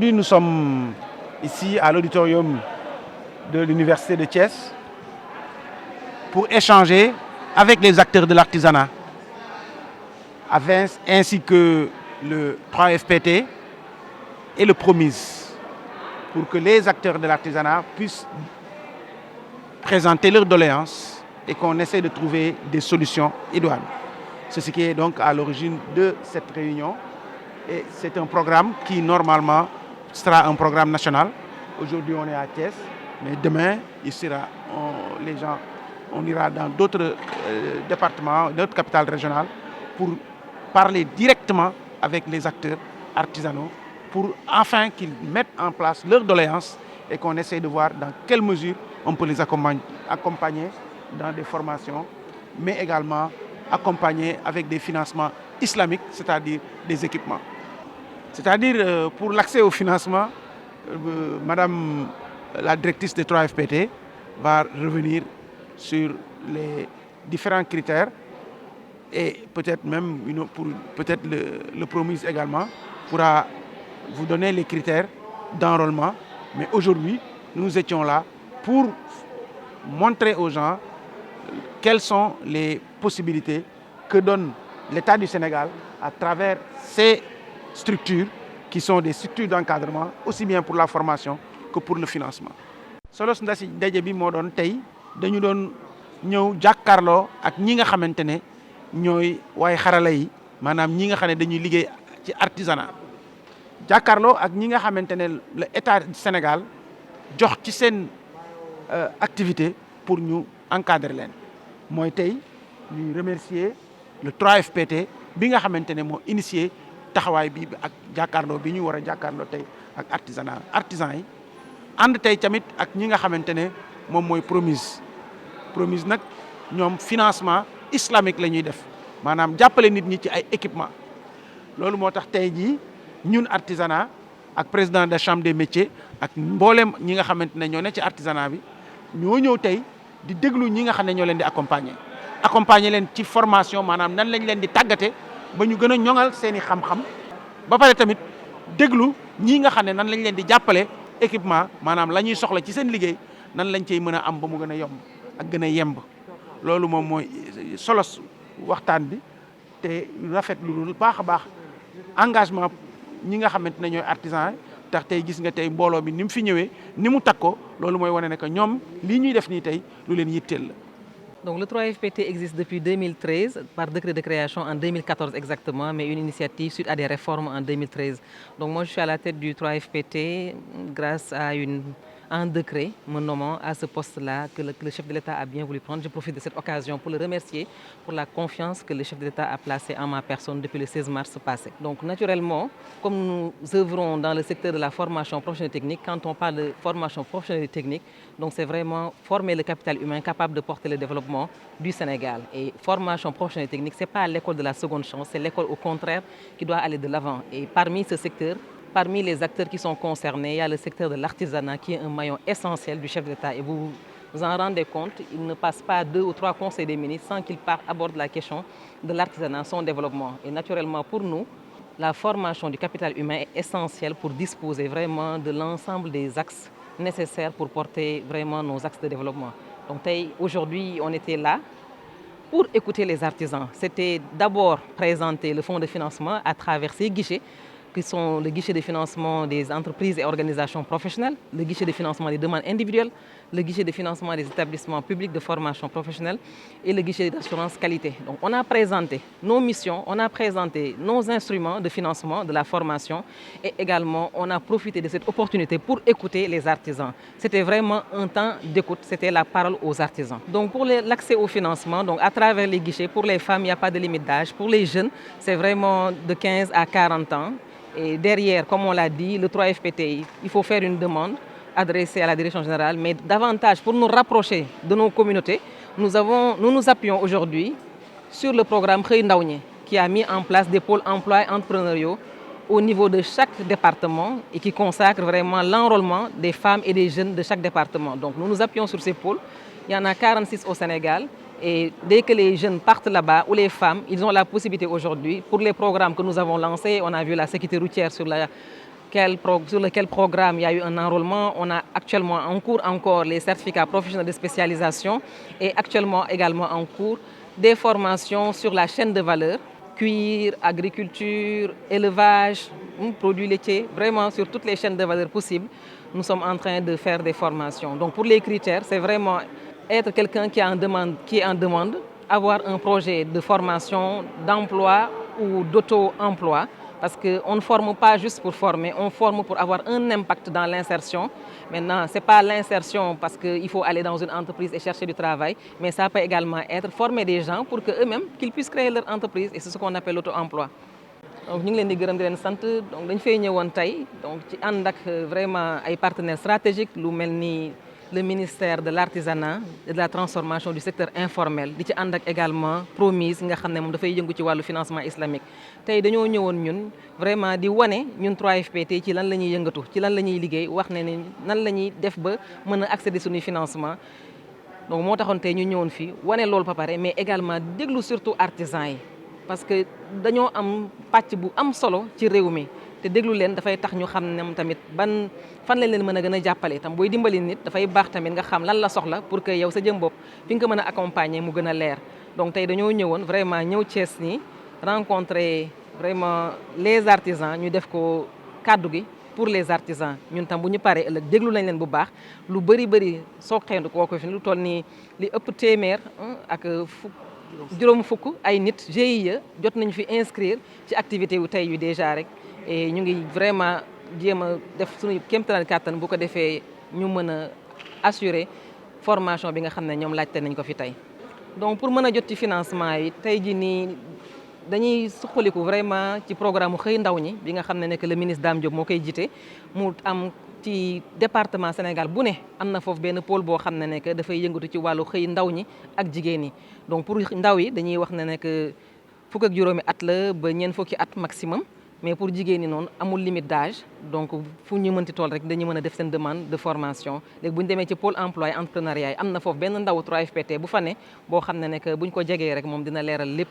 Aujourd'hui, nous sommes ici à l'auditorium de l'Université de Thiès pour échanger avec les acteurs de l'artisanat, ainsi que le 3FPT et le Promise, pour que les acteurs de l'artisanat puissent présenter leurs doléances et qu'on essaie de trouver des solutions idoines. C'est ce qui est donc à l'origine de cette réunion. Et c'est un programme qui, normalement, sera un programme national. Aujourd'hui, on est à Thiès, mais demain, on ira dans d'autres départements, d'autres capitales régionales pour parler directement avec les acteurs artisanaux pour enfin qu'ils mettent en place leurs doléances et qu'on essaie de voir dans quelle mesure on peut les accompagner dans des formations, mais également accompagner avec des financements islamiques, c'est-à-dire des équipements. C'est-à-dire, pour l'accès au financement, Madame la directrice de 3FPT va revenir sur les différents critères et peut-être même le Promise également pourra vous donner les critères d'enrôlement. Mais aujourd'hui, nous étions là pour montrer aux gens quelles sont les possibilités que donne l'État du Sénégal à travers ces structures qui sont des structures d'encadrement aussi bien pour la formation que pour le financement. solos ndaje bi moo doon tey dañu doon ñëw jàkkaarloo ak ñi nga xamante ne ñooy waaye xarala yi maanaam ñi nga xam ne dañuy liggéey ci artisanat jàkkaarloo ak ñi nga xamante ne le État du Sénégal jox ci seen activité pour ñu encadrer leen mooy tey ñuy remercier le 3FPT bi nga xamante ne moo initié taxawaay bi ak jàkkaarloo bi ñu war a jàkkaarloo tey ak artisan yi ànd tey tamit ak ñi nga xamante ne moom mooy Promise nag ñoom financement islamique la ñuy def maanaam jàppale nit ñi ci ay équipement loolu moo tax tey jii ñun artisanat ak président de la chambre des métiers ak mboolem ñi nga xamante ne ñoo ne ci artisanat bi ñoo ñëw tey di déglu ñi nga xam ne ñoo leen di accompagner leen ci formation maanaam nan lañ leen di tàggate ba ñu gën a ñoŋal seen i xam-xam ba pare tamit déglu ñii nga xam ne nan lañ leen di jàppale équipement maanaam la ñuy soxla ci seen liggéey nan lañ cey mën a am ba mu gën a yomb ak gën a yemb loolu moom mooy solos waxtaan bi te rafet lu baax a baax engagement ñi nga xamante ne ñooy artisan tax tey gis nga tey mbooloo mi ni mu fi ñëwee ni mu takkoo loolu mooy wane ne que ñoom lii ñuy def nii tey lu leen yitteel la. Donc le 3FPT existe depuis 2013 par décret de création en 2014 exactement, mais une initiative suite à des réformes en 2013. Donc moi je suis à la tête du 3FPT grâce à un décret me nommant à ce poste-là que le chef de l'État a bien voulu prendre. Je profite de cette occasion pour le remercier pour la confiance que le chef de l'État a placée en ma personne depuis le 16 mars passé. Donc naturellement, comme nous œuvrons dans le secteur de la formation professionnelle technique, quand on parle de formation professionnelle technique, donc c'est vraiment former le capital humain capable de porter le développement du Sénégal. Et formation professionnelle technique, ce n'est pas l'école de la seconde chance, c'est l'école au contraire qui doit aller de l'avant. Et parmi ce secteur, parmi les acteurs qui sont concernés, il y a le secteur de l'artisanat qui est un maillon essentiel du chef de l'État. Et vous vous en rendez compte, il ne passe pas 2 ou 3 conseils des ministres sans qu'il aborde la question de l'artisanat, son développement. Et naturellement, pour nous, la formation du capital humain est essentielle pour disposer vraiment de l'ensemble des axes nécessaires pour porter vraiment nos axes de développement. Donc aujourd'hui, on était là pour écouter les artisans. C'était d'abord présenter le fonds de financement à travers ces guichets qui sont le guichet de financement des entreprises et organisations professionnelles, le guichet de financement des demandes individuelles, le guichet de financement des établissements publics de formation professionnelle et le guichet d'assurance qualité. Donc on a présenté nos missions, on a présenté nos instruments de financement de la formation et également on a profité de cette opportunité pour écouter les artisans. C'était vraiment un temps d'écoute, c'était la parole aux artisans. Donc pour l'accès au financement, donc à travers les guichets, pour les femmes, il n'y a pas de limite d'âge. Pour les jeunes, c'est vraiment de 15 à 40 ans. Et derrière, comme on l'a dit, le 3FPT, il faut faire une demande adressée à la direction générale, mais davantage pour nous rapprocher de nos communautés, nous nous appuyons aujourd'hui sur le programme Xëy Ndaw Ñi qui a mis en place des pôles emploi entrepreneuriaux au niveau de chaque département et qui consacre vraiment l'enrôlement des femmes et des jeunes de chaque département. Donc nous nous appuyons sur ces pôles. Il y en a 46 au Sénégal. Et dès que les jeunes partent là-bas, ou les femmes, ils ont la possibilité aujourd'hui, pour les programmes que nous avons lancés, on a vu la sécurité routière sur sur lequel programme il y a eu un enrôlement. On a actuellement en cours encore les certificats professionnels de spécialisation et actuellement également en cours des formations sur la chaîne de valeur, cuir, agriculture, élevage, produits laitiers, vraiment sur toutes les chaînes de valeur possibles. Nous sommes en train de faire des formations. Donc pour les critères, c'est vraiment être quelqu'un qui est en demande, avoir un projet de formation, d'emploi ou d'auto-emploi. Parce qu'on ne forme pas juste pour former, on forme pour avoir un impact dans l'insertion. Maintenant, ce n'est pas l'insertion parce qu'il faut aller dans une entreprise et chercher du travail, mais ça peut également être former des gens pour qu'eux-mêmes, qu'ils puissent créer leur entreprise, et c'est ce qu'on appelle l'auto-emploi. Donc ñu ngi leen di gërëm di leen sant donc dañ fay ñëwoon tey donc ci ànd ak vraiment ay partenaires stratégiques lu mel ni le ministère de l'artisanat et de la transformation du secteur informel di ci ànd ak également Promise nga xam ne moom dafay yëngu ci wàllu financement islamique. Tey dañoo ñëwoon ñun vraiment di wane ñun 3FPT ci lan la ñuy yëngatu ci lan la ñuy liggéey wax ne ni nan la ñuy def ba mën a accéder suñuy financement. Donc moo taxoon tey ñu ñëwoon fii wane loolu ba pare mais également déglu surtout artisans yi. Parce que dañoo am pàcc bu am solo ci réew mi te déglu leen dafay tax ñu xam ne tamit fan lañ leen mën a gën a jàppale tam booy dimbali nit dafay baax tamit nga xam lan la soxla pour que yow sa jëm bopp fi nga ko mën a accompagner mu gën a leer. Donc tey dañoo ñëwoon vraiment ñëw Thiès nii rencontrer vraiment les artisans ñu def ko kàddu gi pour les artisans ñun tam bu ñu paree ëllëg déglu nañ leen bu baax lu bëri soo xeendu koo ko fi lu toll nii li ëpp téeméer ak juróom fukk ay nit GIE jot nañu fi inscrire ci activité yu tey yu déjà rek et ñu ngi vraiment jéem a def suñu kéemtalaay kàttan bu ko defee ñu mën a assurer formation bi nga xam ne ñoom laajte nañ ko fi tey. Donc pour mën a jot ci financement yi tey ji nii dañuy suqaliku vraiment ci programme mu xëy ndaw ñi bi nga xam ne le ministre Dame Diop moo koy jiite mu am ci département Sénégal bu ne am na foofu benn pôle boo xam ne que dafay yëngatu ci wàllu xëy ndaw ñi ak jigéen ñi. Donc pour ndaw yi dañuy wax ne que fukk ak juróomi at la ba ñeent fukki at maximum mais pour jigéen ñi noonu amul limite d'âge donc fu ñu mënti tool rek dañuy mën a def seen demande de formation. Léegi bu ñu demee ci pôle emploi entrepreneuriat yi am na foofu benn ndaw 3FPT bu fa ne boo xam ne que buñ ko jegee rek moom dina leeral lépp